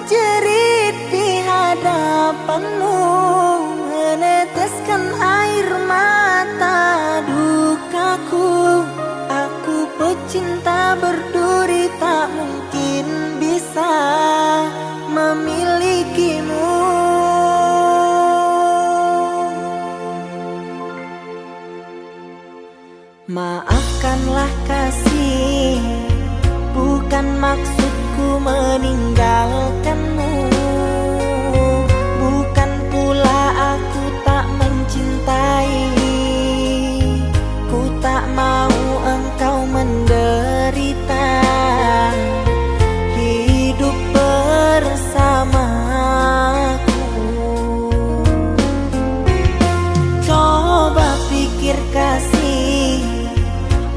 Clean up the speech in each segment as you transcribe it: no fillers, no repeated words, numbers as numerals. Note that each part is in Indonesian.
menjerit di hadapanmu, meneteskan air mata dukaku. Aku pecinta berduri, tak mungkin bisa memilikimu. Maafkanlah kasih, bukan maksudku meninggalkanmu. Bukan pula aku tak mencintai, ku tak mau engkau menderita. Hidup bersamaku, coba pikir kasih,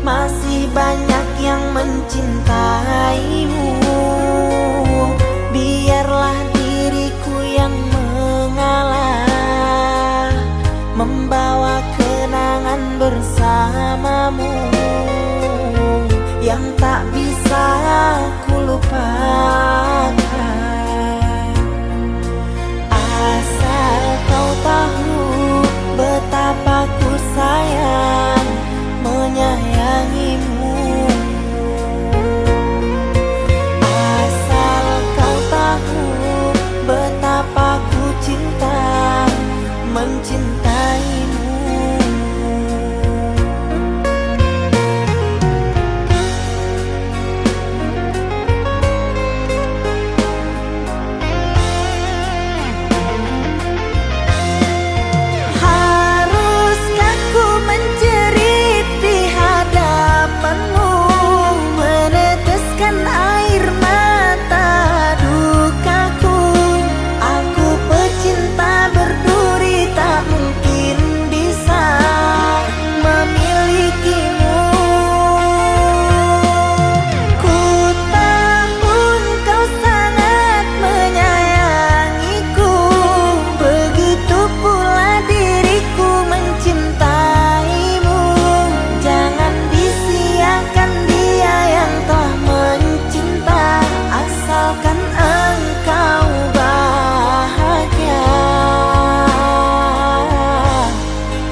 masih banyak yang mencintaimu. Biarlah diriku yang mengalah, membawa kenangan bersamamu yang tak bisa ku lupakan. Asal kau tahu betapa ku sayang menyayangimu. Asal kau tahu betapa ku cinta mencintaimu. Haruskah ku menjerit di hadapanmu, meneteskan air mata dukaku. Aku pecinta berduri, tak mungkin bisa memilikimu. Ku tahu engkau sangat menyayangiku, begitu pula diriku mencintaimu. Jangan disia-siakan dia yang telah mencinta, asalkan engkau bahagia.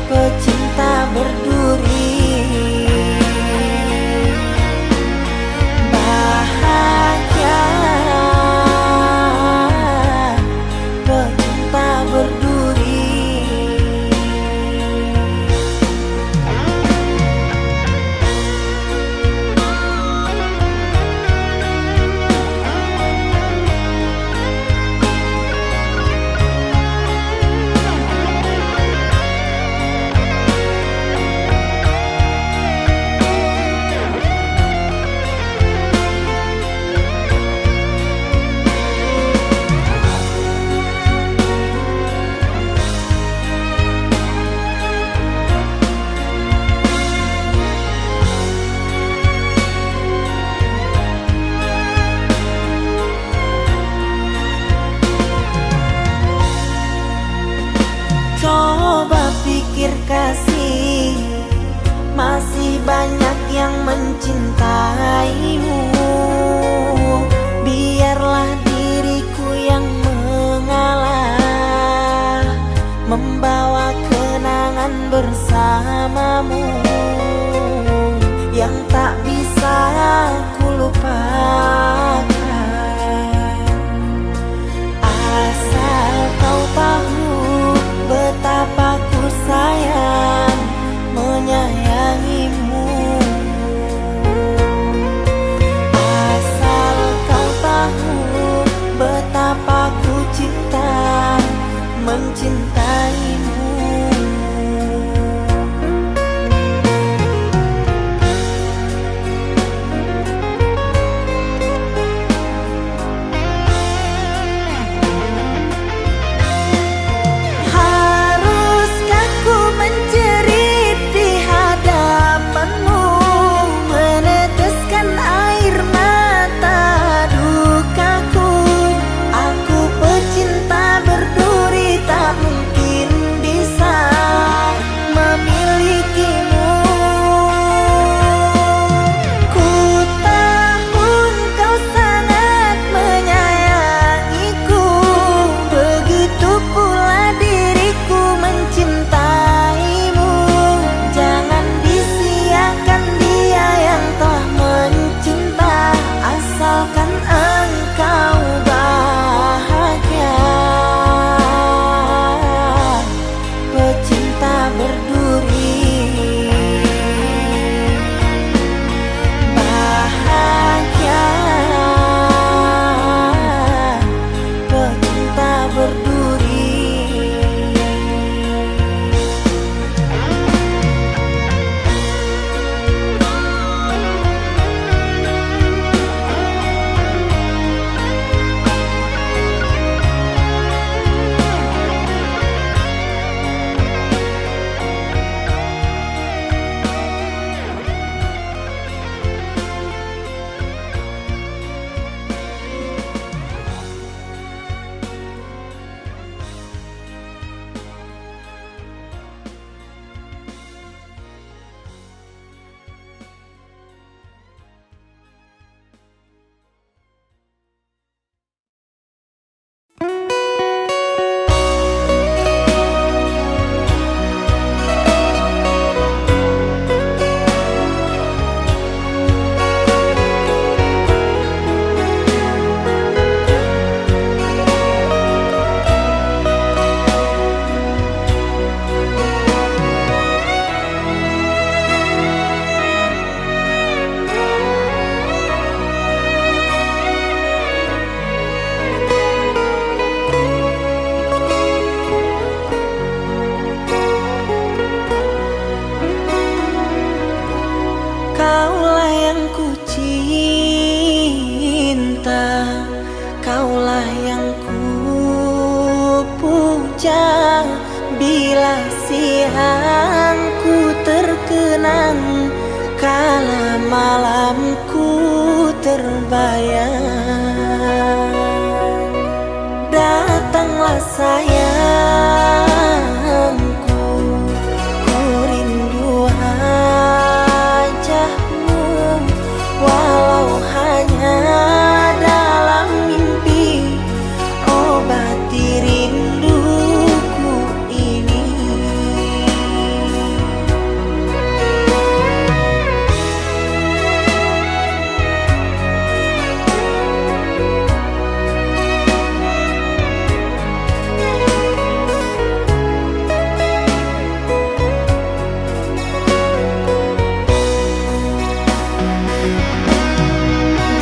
Pecinta berduri, bahagia. Pecinta berduri. Coba pikir kasih, masih banyak yang mencintaimu. Biarlah diriku yang mengalah, membawa kenangan bersamamu yang tak bisa ku lupakan. Asal kau tahu betapa ku sayang menyayangimu. Asal kau tahu betapa ku cinta mencintaimu. bujang bila siang ku terkenang, kala malamku terbayang. Datanglah sayangku, ku rindu wajahmu, walau hanya dalam mimpi, obati rinduku ini.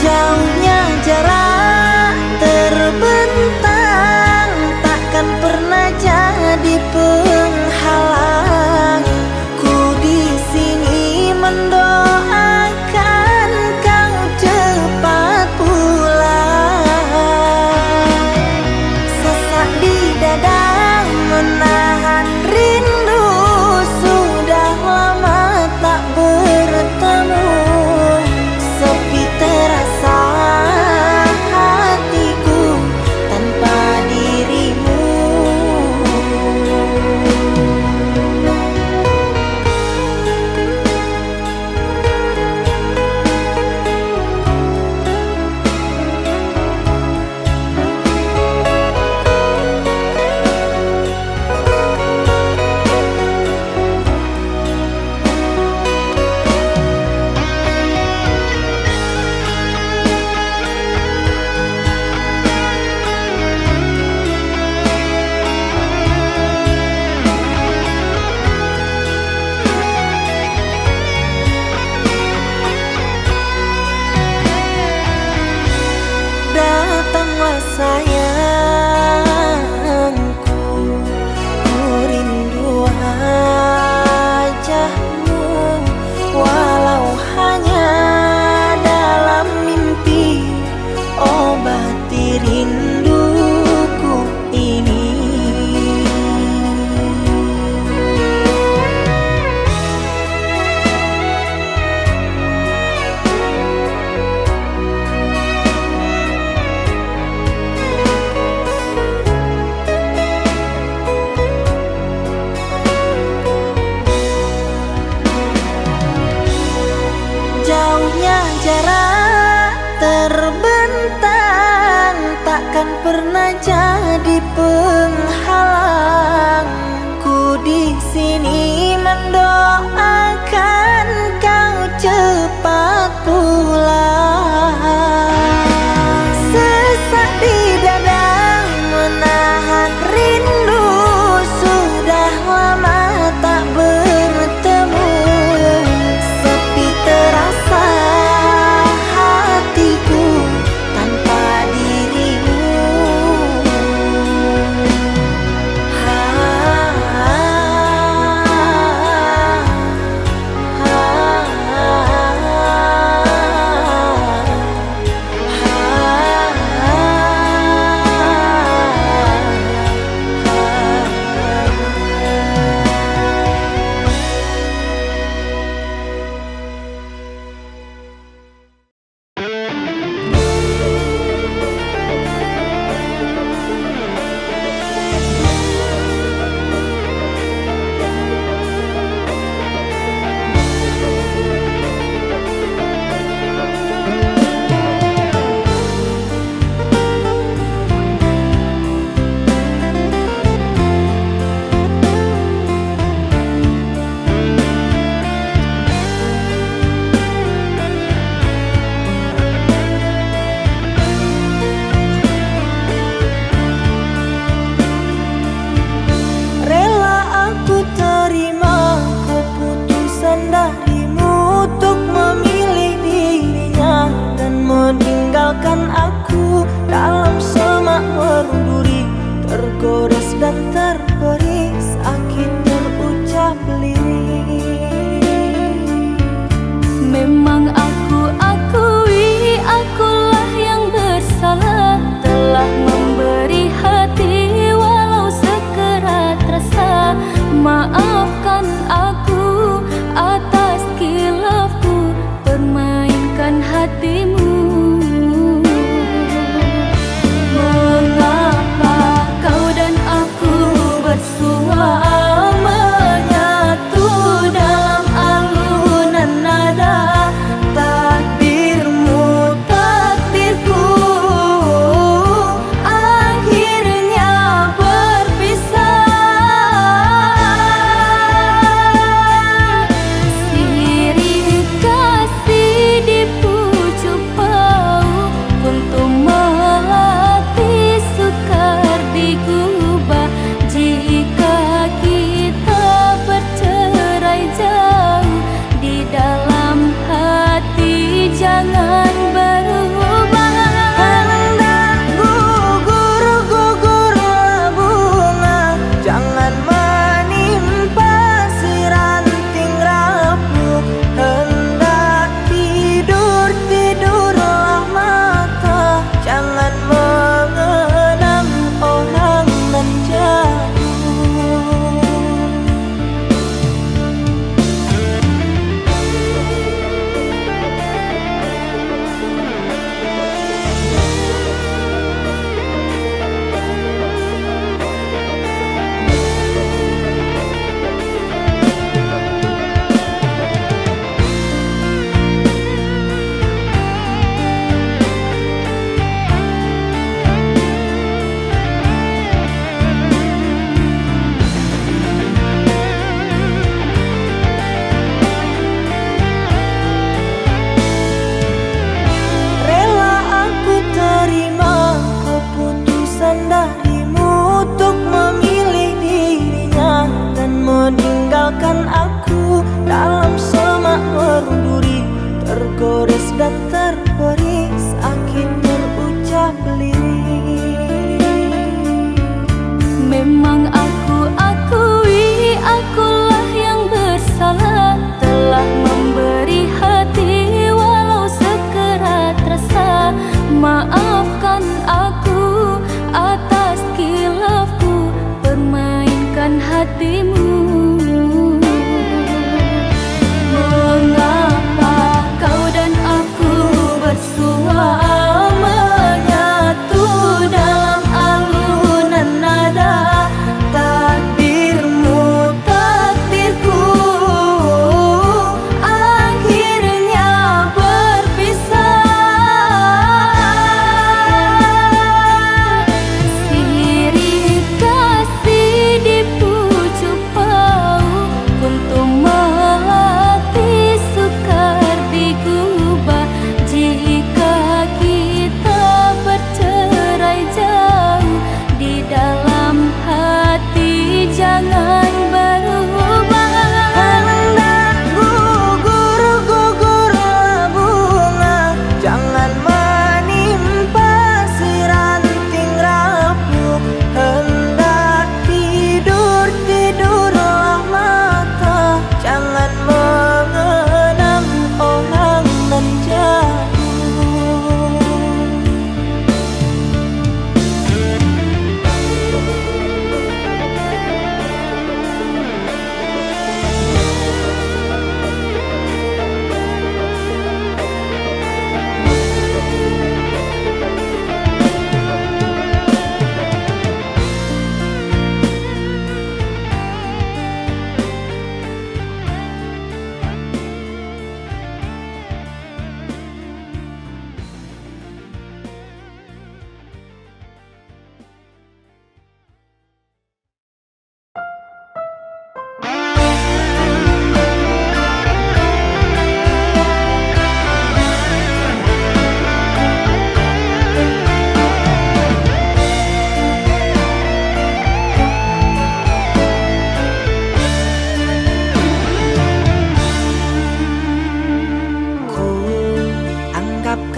Jauhnya jarak terbentang, takkan pernah jadi penghalang. Ku di sini mendoakan kau cepat pulang. Sesak di dada menahan rindu, sudah lama tak bertemu. Sepi terasa hatiku tanpa dirimu. Datanglah sayangku, ku rindu wajahmu, walau hanya dalam mimpi, obati rinduku ini. Jauhnya jarak terbentang, takkan pernah jadi penghalang. Ku di sini mendoakan kau cepat pulang. Sesak di dada menahan rindu, sudah lama tak bertemu. Sepi terasa hatiku tanpa dirimu.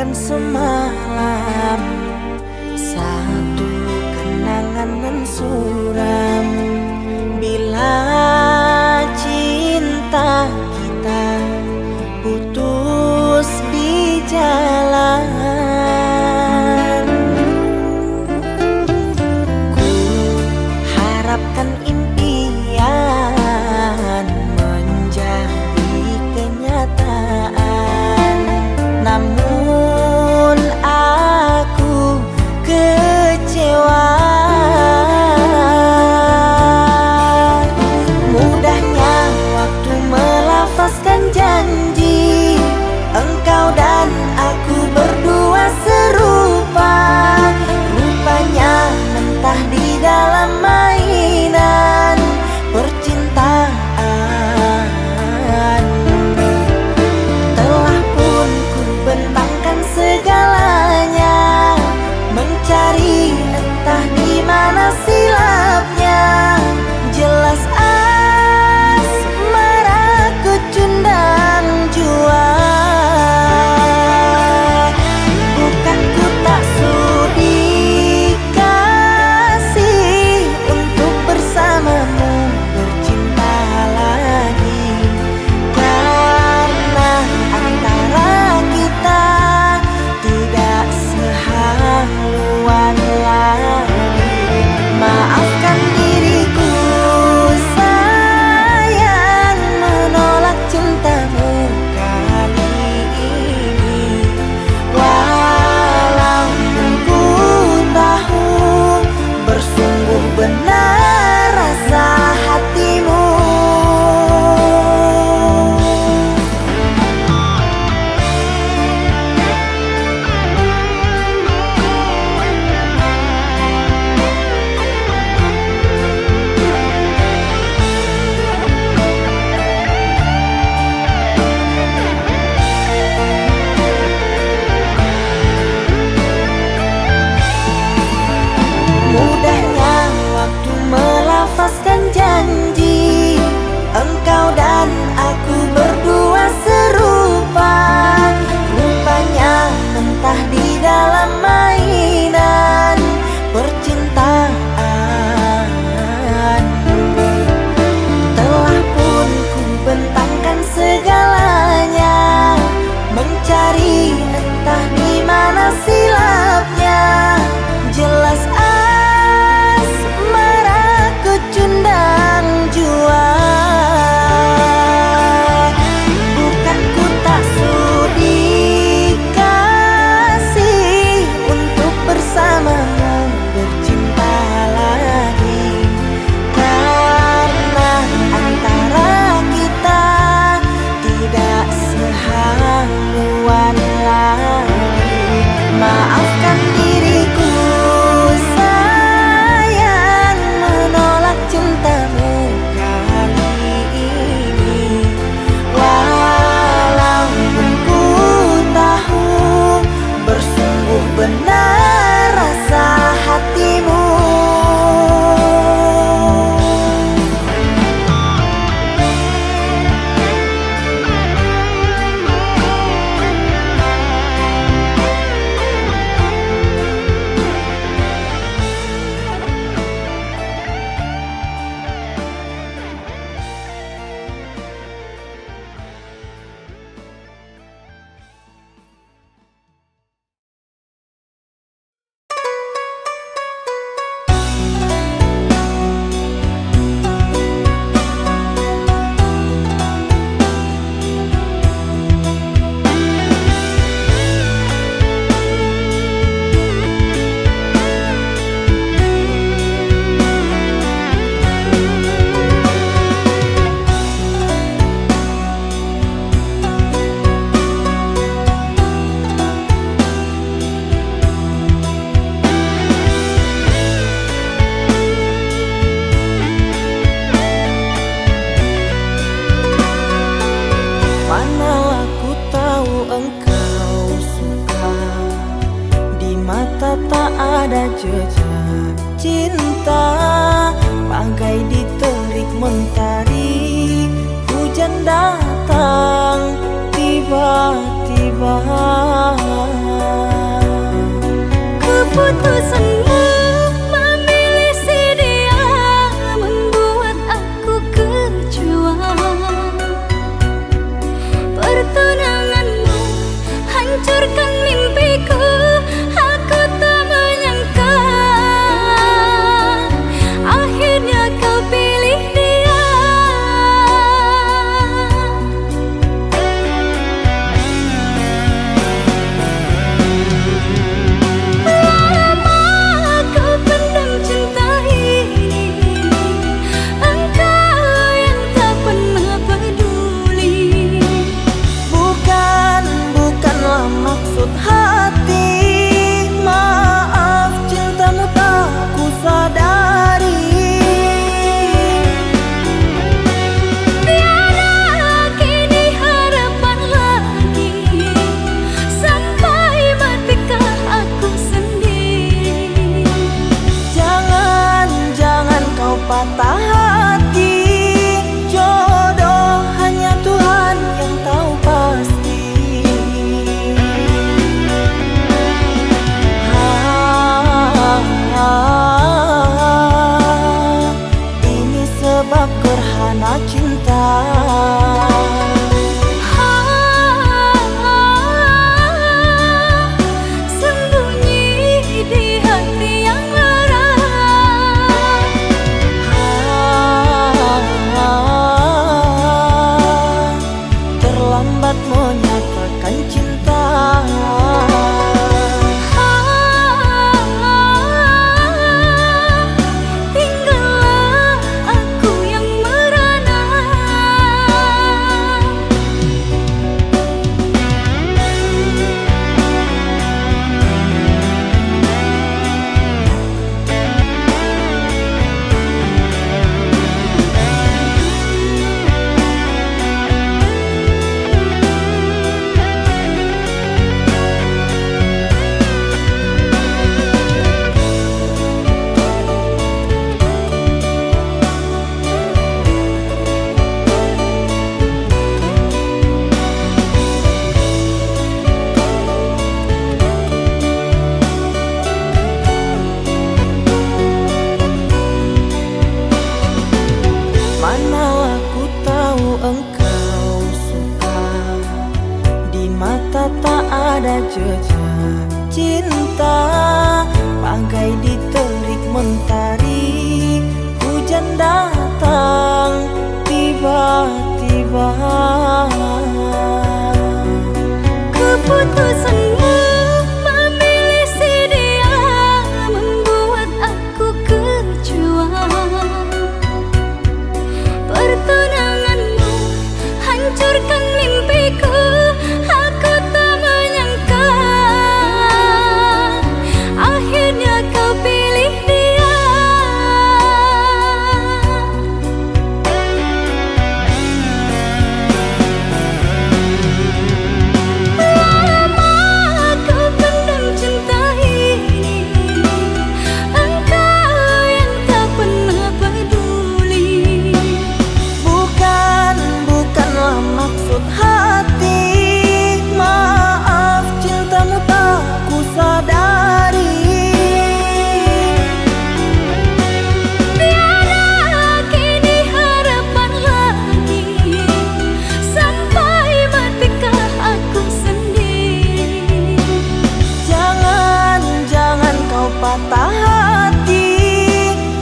bagaikan semalam, satu kenangan nan suram. Bila cinta kita putus di jalan, ku harapkan impian menjadi kenyataan. Namun aku kecewa, mudahnya waktu melafazkan janji. Engkau dan aku berdua serupa, rupanya mentah di dalam mainan percintaan. Telah pun ku bentangkan segalanya, mencari entah di mana silapnya. Jelas asmaraku cundang jua. Bukan ku tak sudi kasih untuk bersamamu bercinta lagi, karena antara kita tidak sehaluan lagi. Maafkan diriku sayang, menolak cintamu kali ini. Walaupun ku tahu bersungguh benar rasa hatimu. Mudahnya waktu melafazkan janji. Engkau dan aku berdua serupa, rupanya mentah di dalam mainan percintaan. Telah pun ku bentangkan segalanya, mencari entah di mana silapnya. Jelas asmaraku cundang jua. Bukan ku tak sudi kasih untuk bersamamu bercinta lagi, karena antara kita tidak sehaluan lagi. Maafkan diriku sayang, menolak cintamu kali ini. Walaupun ku tahu bersungguh benar rasa hatimu. Manalah ku tahu engkau suka, di mata tak ada jejak cinta. Bagai diterik mentari, hujan datang tiba-tiba. mata tak ada jejak cinta, bagai diterik mentari. Hujan datang tiba-tiba. Keputusanmu memilih si dia membuat aku kecewa. Pertunanganmu hancurkan mimpiku. Aku tak menyangka akhirnya kau pilih dia. Lama kau pendam cinta ini, engkau yang tak pernah peduli. Bukanlah maksud hati. Maaf, cintamu tak ku sadari. Tiada kini harapan lagi, sampai matikah aku sendiri. Jangan kau patah hati.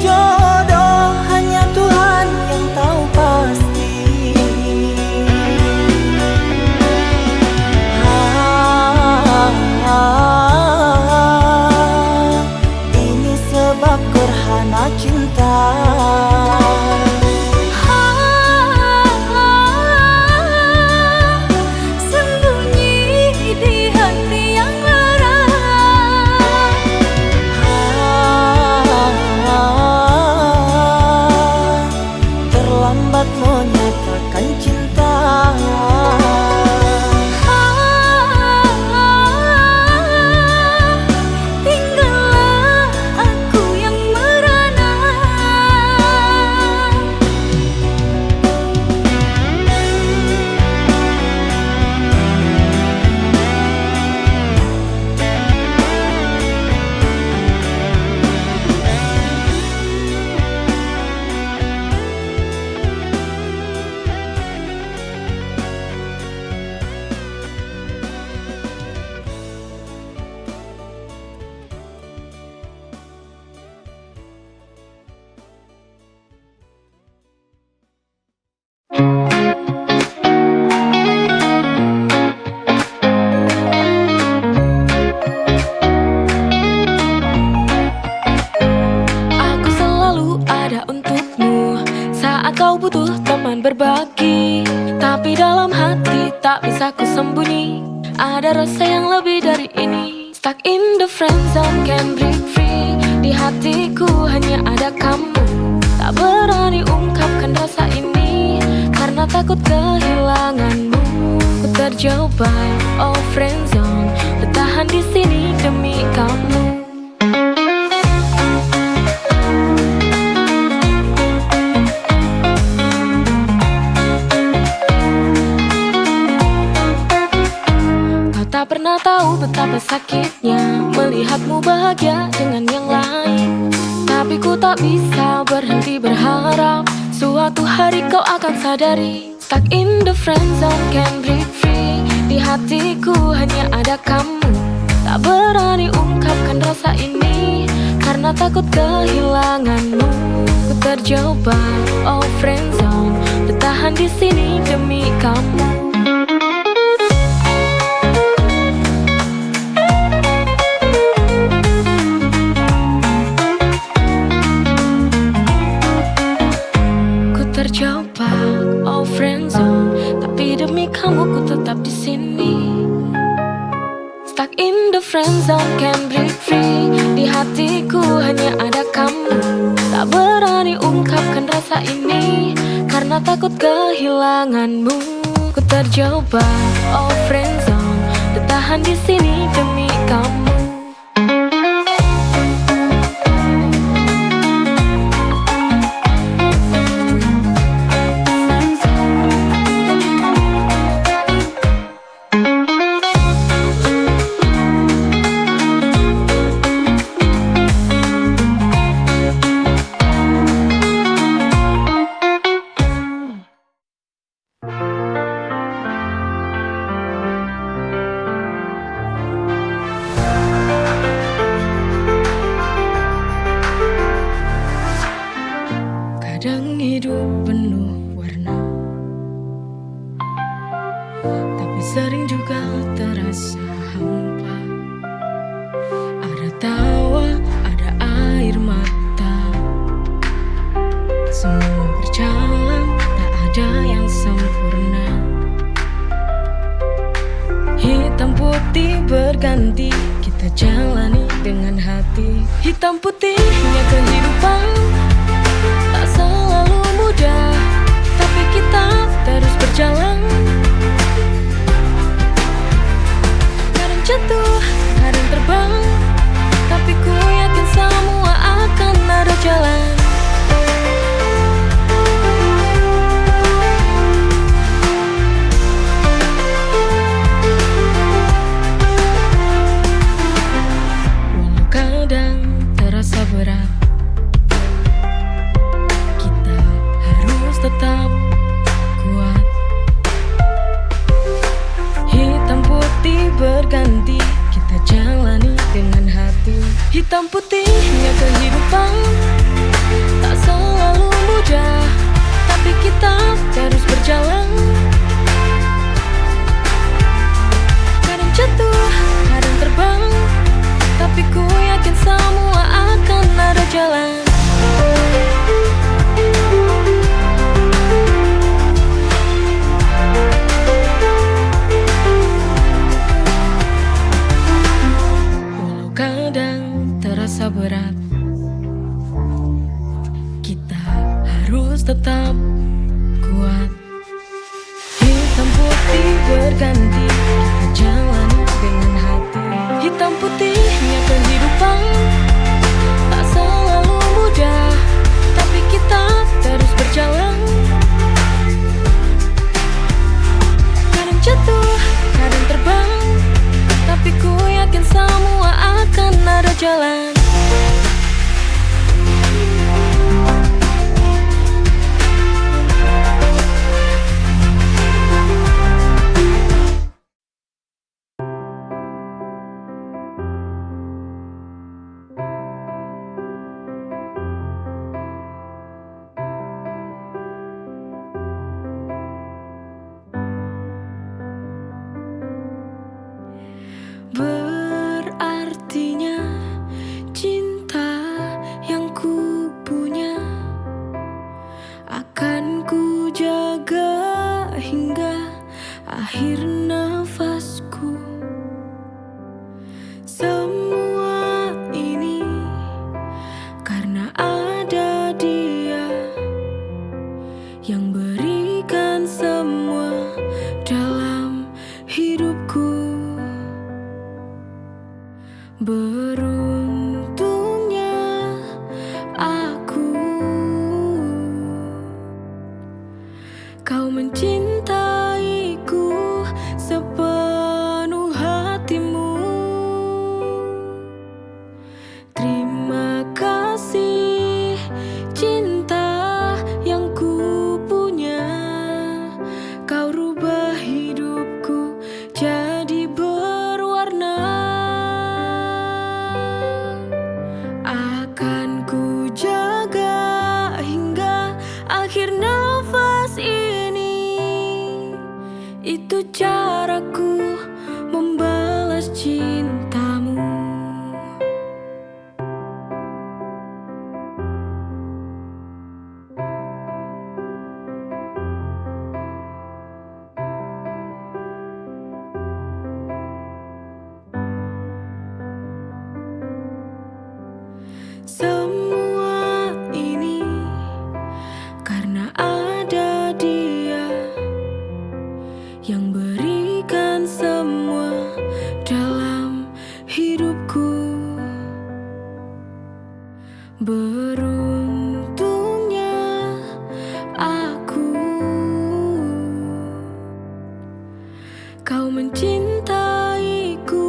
Jodoh hanya Tuhan yang tahu pasti. Ini sebab gerhana cinta. Sembunyi di hati yang lara. Terlambat menyatakan cinta. Tinggallah aku yang merana. Aku selalu ada untukmu saat kau butuh teman berbagi. Tapi dalam hati tak bisa ku sembunyi, ada rasa yang lebih dari ini. Stuck in the friend zone, can't break free. Di hatiku hanya ada kamu. Tak berani ungkapkan rasa ini karena takut kehilanganmu. Ku terjebak, oh friend zone, bertahan di sini demi kamu. Tak pernah tahu betapa sakitnya melihatmu bahagia dengan yang lain. Tapi ku tak bisa berhenti berharap suatu hari kau akan sadari. Stuck in the friend zone, can't break free. Di hatiku hanya ada kamu. Tak berani ungkapkan rasa ini karena takut kehilanganmu. Ku terjebak, oh friend zone, bertahan di sini demi kamu. Terjebak, oh friend zone, tapi demi kamu ku tetap di sini. Stuck in the friend zone, can't break free. Di hatiku hanya ada kamu. Tak berani ungkapkan rasa ini karena takut kehilanganmu. Ku terjebak, oh friend zone, bertahan di sini demi kamu. putih berganti, kita jalani dengan hati. Hitam putihnya kehidupan tak selalu mudah, tapi kita terus berjalan. Kadang jatuh, kadang terbang, tapi ku yakin semua akan ada jalan. Walau kadang terasa berat, kita harus tetap kuat. Hitam putih berganti, kita jalani dengan hati. Hitam putihnya kehidupan tak selalu mudah, tapi kita terus berjalan. Kadang jatuh, kadang terbang, tapi ku yakin semua akan ada jalan. Walau kadang terasa berat, kita harus tetap kuat. Hitam putih berganti, kita jalani dengan hati. Hitam putihnya kehidupan tak selalu mudah, tapi kita terus berjalan. Kadang jatuh, kadang terbang, tapi ku yakin semua akan ada jalan. Berartinya cinta yang ku punya akan ku jaga hingga akhir nafasku. Semua ini karena ada dia yang berikan semua dalam hidupku. Beruntungnya aku, kau mencintaiku sepenuh hatimu. Terima kasih cinta yang ku punya, kau rubah hidupku jadi berwarna. Akan ku jaga hingga akhir nafas ini. Itu caraku membalas cintamu. Semua ini karena ada dia yang berikan semua dalam hidupku. Beruntungnya aku, kau mencintaiku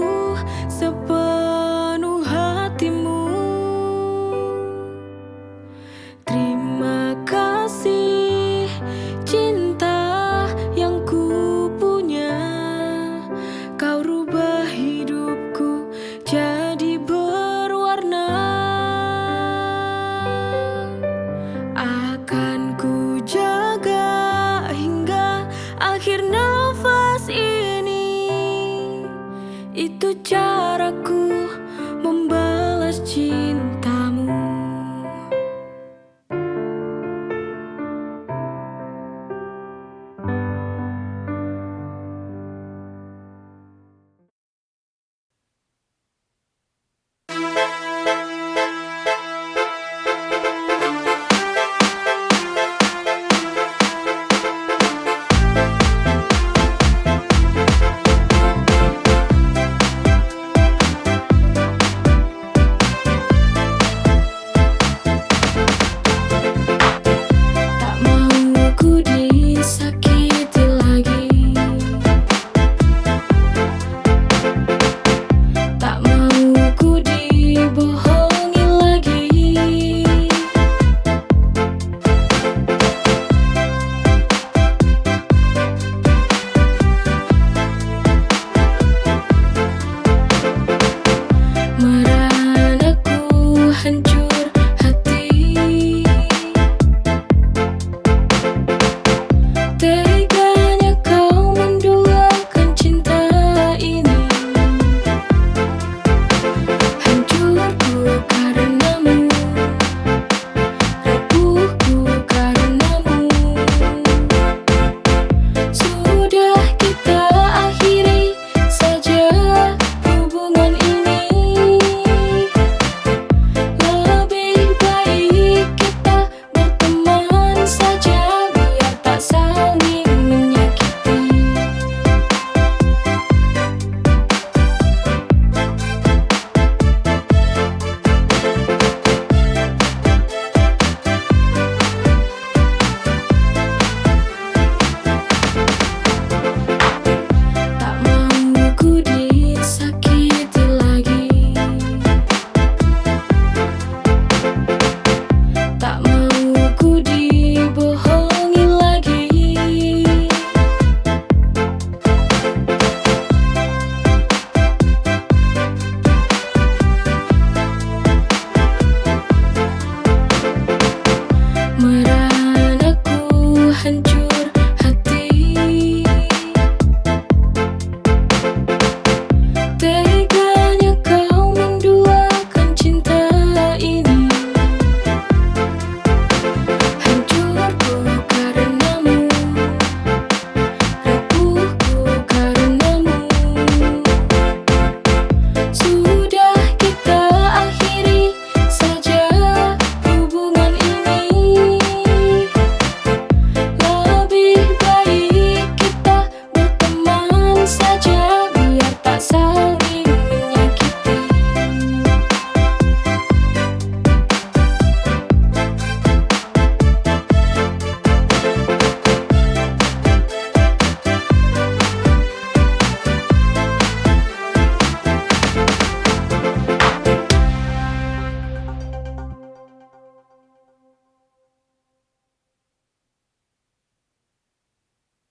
sepenuh hatimu. Terima kasih cinta yang ku punya, kau rubah hidupku jadi berwarna. Akan ku jaga hingga akhir nafas ini. Itu caraku